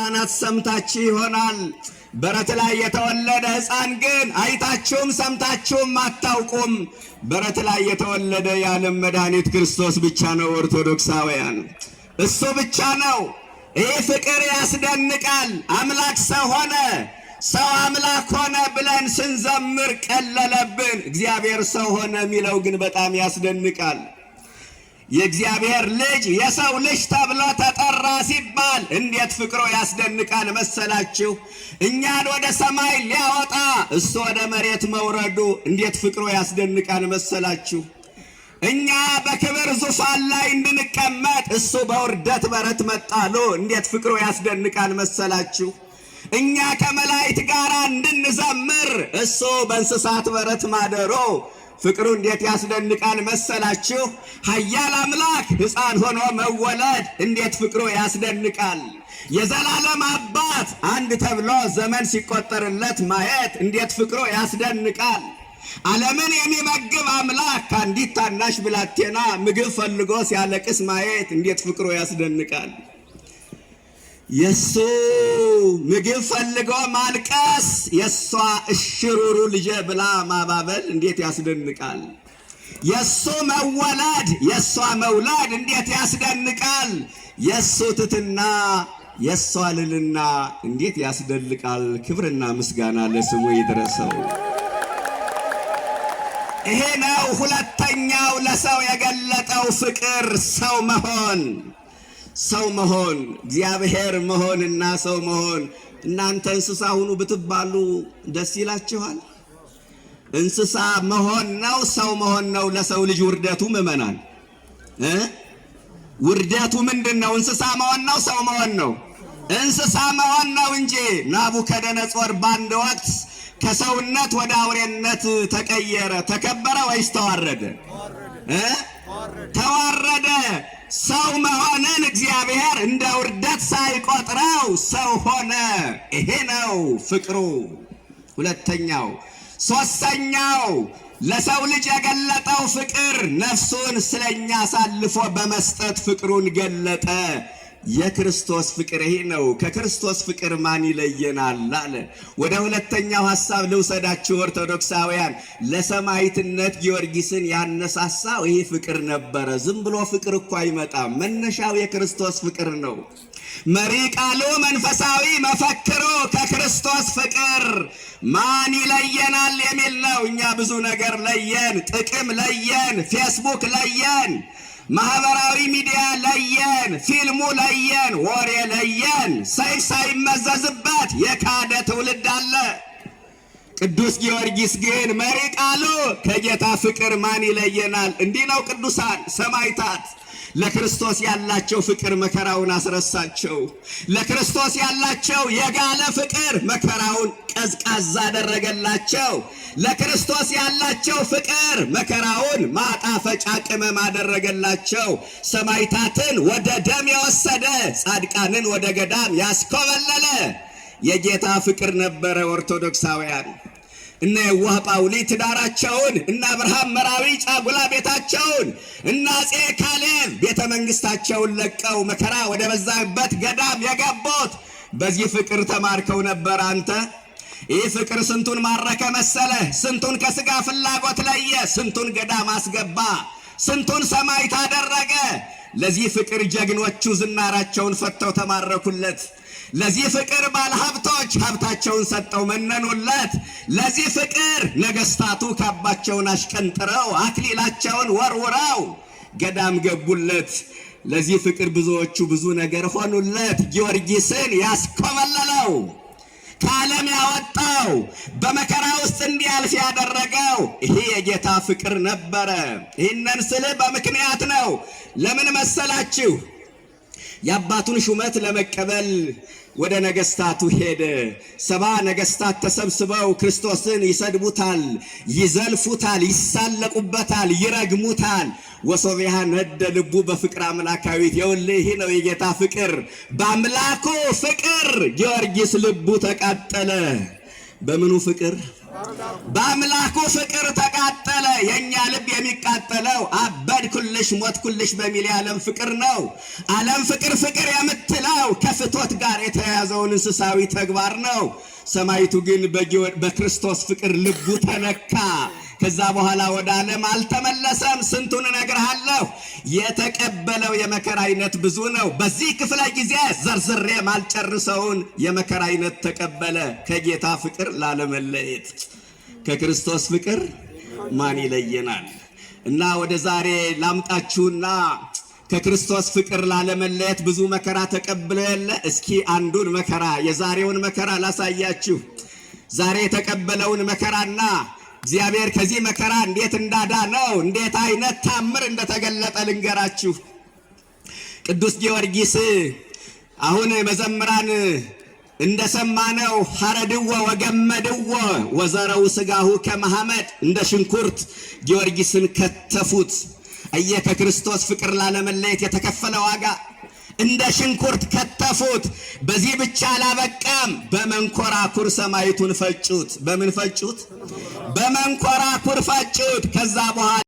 ሕፃናት ሰምታችሁ ይሆናል። በረት ላይ የተወለደ ሕፃን ግን አይታችሁም ሰምታችሁም አታውቁም። በረት ላይ የተወለደ የዓለም መድኃኒት ክርስቶስ ብቻ ነው። ኦርቶዶክሳውያን እሱ ብቻ ነው። ይህ ፍቅር ያስደንቃል። አምላክ ሰው ሆነ፣ ሰው አምላክ ሆነ ብለን ስንዘምር ቀለለብን። እግዚአብሔር ሰው ሆነ የሚለው ግን በጣም ያስደንቃል። የእግዚአብሔር ልጅ የሰው ልጅ ተብሎ ተጠራ ሲባል እንዴት ፍቅሩ ያስደንቃል መሰላችሁ! እኛን ወደ ሰማይ ሊያወጣ እሱ ወደ መሬት መውረዱ እንዴት ፍቅሩ ያስደንቃል መሰላችሁ! እኛ በክብር ዙፋን ላይ እንድንቀመጥ እሱ በውርደት በረት መጣሉ እንዴት ፍቅሩ ያስደንቃል መሰላችሁ! እኛ ከመላእክት ጋር እንድንዘምር እሱ በእንስሳት በረት ማደሮ ፍቅሩ እንዴት ያስደንቃል መሰላችሁ! ኃያል አምላክ ሕፃን ሆኖ መወለድ እንዴት ፍቅሩ ያስደንቃል! የዘላለም አባት አንድ ተብሎ ዘመን ሲቆጠርለት ማየት እንዴት ፍቅሩ ያስደንቃል! ዓለምን የሚመግብ አምላክ ከአንዲት ታናሽ ብላቴና ምግብ ፈልጎ ሲያለቅስ ማየት እንዴት ፍቅሩ ያስደንቃል! የሱ ምግብ ፈልጎ ማልቀስ፣ የሷ እሽሩሩ ልጄ ብላ ማባበል እንዴት ያስደንቃል! የሱ መወለድ፣ የሷ መውለድ እንዴት ያስደንቃል! የሱ ትትና፣ የሷ ልልና እንዴት ያስደንቃል! ክብርና ምስጋና ለስሙ ይድረሰው። ይሄ ነው ሁለተኛው ለሰው የገለጠው ፍቅር፣ ሰው መሆን። ሰው መሆን፣ እግዚአብሔር መሆንና ሰው መሆን። እናንተ እንስሳ ሁኑ ብትባሉ ደስ ይላችኋል? እንስሳ መሆን ነው ሰው መሆን ነው ለሰው ልጅ ውርደቱ? ምእመናን ውርደቱ ምንድነው? እንስሳ መሆን ነው ሰው መሆን ነው? እንስሳ መሆን ነው እንጂ ናቡከደነጾር በአንድ ወቅት ከሰውነት ወደ አውሬነት ተቀየረ። ተከበረ ወይስ ተዋረደ? ተዋረደ። ሰው መሆንን እግዚአብሔር እንደ ውርደት ሳይቆጥረው ሰው ሆነ። ይሄ ነው ፍቅሩ ሁለተኛው። ሶስተኛው ለሰው ልጅ የገለጠው ፍቅር ነፍሱን ስለኛ አሳልፎ በመስጠት ፍቅሩን ገለጠ። የክርስቶስ ፍቅር ይሄ ነው። ከክርስቶስ ፍቅር ማን ይለየናል አለ። ወደ ሁለተኛው ሐሳብ ልውሰዳችሁ ኦርቶዶክሳውያን። ለሰማዕትነት ጊዮርጊስን ያነሳሳው ይሄ ፍቅር ነበረ። ዝም ብሎ ፍቅር እኮ አይመጣም። መነሻው የክርስቶስ ፍቅር ነው። መሪ ቃሉ መንፈሳዊ መፈክሩ ከክርስቶስ ፍቅር ማን ይለየናል የሚል ነው። እኛ ብዙ ነገር ለየን፣ ጥቅም ለየን፣ ፌስቡክ ለየን፣ ማህበራዊ ሚዲያ ለየን፣ ፊልሙ ለየን፣ ወሬ ለየን። ሰይፍ ሳይመዘዝበት የካደ ትውልድ አለ። ቅዱስ ጊዮርጊስ ግን መሪ ቃሉ ከጌታ ፍቅር ማን ይለየናል? እንዲህ ነው። ቅዱሳን ሰማዕታት ለክርስቶስ ያላቸው ፍቅር መከራውን አስረሳቸው። ለክርስቶስ ያላቸው የጋለ ፍቅር መከራውን ቀዝቃዛ አደረገላቸው። ለክርስቶስ ያላቸው ፍቅር መከራውን ማጣፈጫ ቅመም አደረገላቸው። ሰማዕታትን ወደ ደም የወሰደ፣ ጻድቃንን ወደ ገዳም ያስኮበለለ የጌታ ፍቅር ነበረ። ኦርቶዶክሳውያን እነ የዋህ ጳውሊ ትዳራቸውን፣ እነ አብርሃም መራዊ ጫጉላ ቤታቸውን፣ እነ አፄ ካሌብ ቤተ መንግስታቸውን ለቀው መከራ ወደ በዛበት ገዳም የገቡት በዚህ ፍቅር ተማርከው ነበር። አንተ ይህ ፍቅር ስንቱን ማረከ መሰለ? ስንቱን ከስጋ ፍላጎት ለየ፣ ስንቱን ገዳም አስገባ፣ ስንቱን ሰማዕት አደረገ። ለዚህ ፍቅር ጀግኖቹ ዝናራቸውን ፈተው ተማረኩለት። ለዚህ ፍቅር ባለሀብቶች ሀብታቸውን ሰጠው መነኑለት። ለዚህ ፍቅር ነገስታቱ ካባቸውን አሽቀንጥረው አክሊላቸውን ወርውረው ገዳም ገቡለት። ለዚህ ፍቅር ብዙዎቹ ብዙ ነገር ሆኑለት። ጊዮርጊስን ያስኮበለለው፣ ከዓለም ያወጣው፣ በመከራ ውስጥ እንዲያልፍ ያደረገው ይሄ የጌታ ፍቅር ነበረ። ይህንን ስል በምክንያት ነው። ለምን መሰላችሁ? የአባቱን ሹመት ለመቀበል ወደ ነገስታቱ ሄደ። 70 ነገስታት ተሰብስበው ክርስቶስን ይሰድቡታል፣ ይዘልፉታል፣ ይሳለቁበታል፣ ይረግሙታል። ወሶቢያ ነደ ልቡ በፍቅር አምላካዊት። ይኸውልህ ይሄ ነው የጌታ ፍቅር። በአምላኩ ፍቅር ጊዮርጊስ ልቡ ተቃጠለ። በምኑ ፍቅር? በአምላኩ ፍቅር ተቃጠለ። የኛ ልብ የሚቃጠለው አበድኩልሽ ሞትኩልሽ በሚል የዓለም ፍቅር ነው። ዓለም ፍቅር ፍቅር የምትለው ከፍቶት ጋር የተያያዘውን እንስሳዊ ተግባር ነው። ሰማይቱ ግን በክርስቶስ ፍቅር ልቡ ተነካ። ከዛ በኋላ ወደ ዓለም አልተመለሰም። ስንቱን እነግርሃለሁ። የተቀበለው የመከራ አይነት ብዙ ነው። በዚህ ክፍለ ጊዜ ዘርዝሬ ማልጨርሰውን የመከራ አይነት ተቀበለ። ከጌታ ፍቅር ላለመለየት ከክርስቶስ ፍቅር ማን ይለየናል? እና ወደ ዛሬ ላምጣችሁና ከክርስቶስ ፍቅር ላለመለየት ብዙ መከራ ተቀብለው የለ። እስኪ አንዱን መከራ የዛሬውን መከራ ላሳያችሁ። ዛሬ የተቀበለውን መከራና እግዚአብሔር ከዚህ መከራ እንዴት እንዳዳነው እንዴት አይነት ታምር እንደተገለጠ ልንገራችሁ። ቅዱስ ጊዮርጊስ አሁን መዘምራን እንደሰማነው ሐረድዎ ወገመድዎ ወዘረው ስጋሁ ከመሐመድ እንደ ሽንኩርት ጊዮርጊስን ከተፉት። አየ ከክርስቶስ ፍቅር ላለመለየት የተከፈለ ዋጋ እንደ ሽንኩርት ከተፉት። በዚህ ብቻ አላበቃም። በመንኮራኩር ሰማይቱን ፈጩት። በምን ፈጩት? በመንኮራኩር ፈጩት። ከዛ በኋላ